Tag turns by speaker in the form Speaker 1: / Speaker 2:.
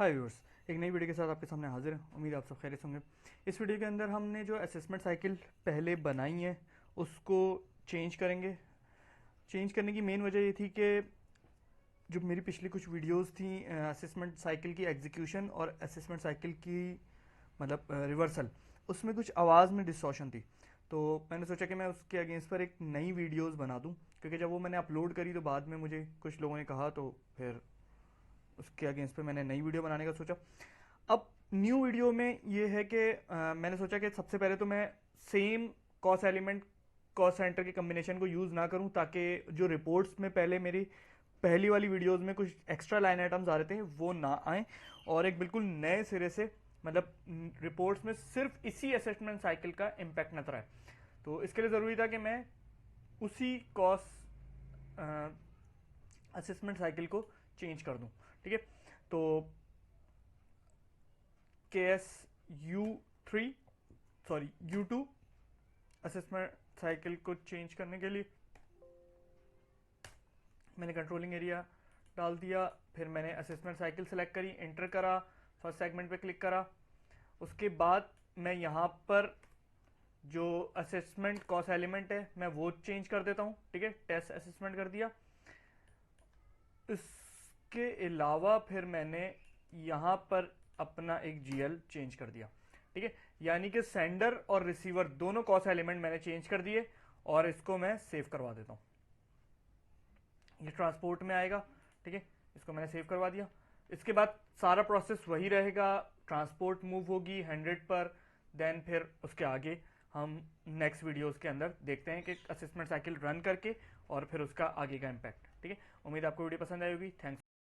Speaker 1: हाय viewers, एक नई video के साथ आपके सामने हाजिर है। उम्मीद है आप सब खैरियत होंगे। इस वीडियो के अंदर हमने जो असेसमेंट साइकिल पहले बनाई है उसको चेंज करेंगे। चेंज करने की मेन वजह ये थी कि जो मेरी पिछली कुछ वीडियोस थी असेसमेंट साइकिल की एग्जीक्यूशन और असेसमेंट साइकिल की मतलब रिवर्सल, उसमें कुछ आवाज़ में डिस्टॉर्शन थी। तो मैंने सोचा कि मैं उसके अगेंस्ट पर एक नई वीडियोस बना दूं, क्योंकि जब वो मैंने अपलोड करी तो बाद में मुझे कुछ लोगों ने कहा, तो फिर उसके अगेंस्ट पे मैंने नई वीडियो बनाने का सोचा। अब न्यू वीडियो में ये है कि मैंने सोचा कि सबसे पहले तो मैं same cost element cost centre के कम्बिनेशन को यूज़ ना करूं, ताकि जो रिपोर्ट्स में पहले मेरी पहली वाली वीडियोस में कुछ एक्स्ट्रा लाइन आइटम्स आ रहे थे वो ना आए, और एक बिल्कुल नए सिरे से मतलब रिपोर्ट्स में सिर्फ इसी असेसमेंट साइकिल का इम्पैक्ट नजर आए। तो इसके लिए ज़रूरी था कि मैं उसी कॉस्ट असेसमेंट साइकिल को चेंज कर दूं। ठीक है, तो के S U three sorry U2 assessment cycle को चेंज करने के लिए मैंने कंट्रोलिंग एरिया डाल दिया। फिर मैंने असेसमेंट साइकिल सेलेक्ट करी, एंटर करा, फर्स्ट सेगमेंट पे क्लिक करा। उसके बाद मैं यहाँ पर जो असेसमेंट कॉस्ट एलिमेंट है मैं वो चेंज कर देता हूँ। ठीक है, टेस्ट असेसमेंट कर दिया। इसके अलावा फिर मैंने यहाँ पर अपना एक जीएल चेंज कर दिया। ठीक है, यानी कि सेंडर और रिसीवर दोनों कॉस्ट एलिमेंट मैंने चेंज कर दिए, और इसको मैं सेव करवा देता हूँ। ये ट्रांसपोर्ट में आएगा। ठीक है, इसको मैंने सेव करवा दिया। इसके बाद सारा प्रोसेस वही रहेगा, ट्रांसपोर्ट मूव होगी 100 पर, देन फिर उसके आगे हम नेक्स्ट वीडियोस के अंदर देखते हैं कि असेसमेंट साइकिल रन करके और फिर उसका आगे का इम्पैक्ट। ठीक है, उम्मीद आपको वीडियो पसंद आई होगी। थैंक्स।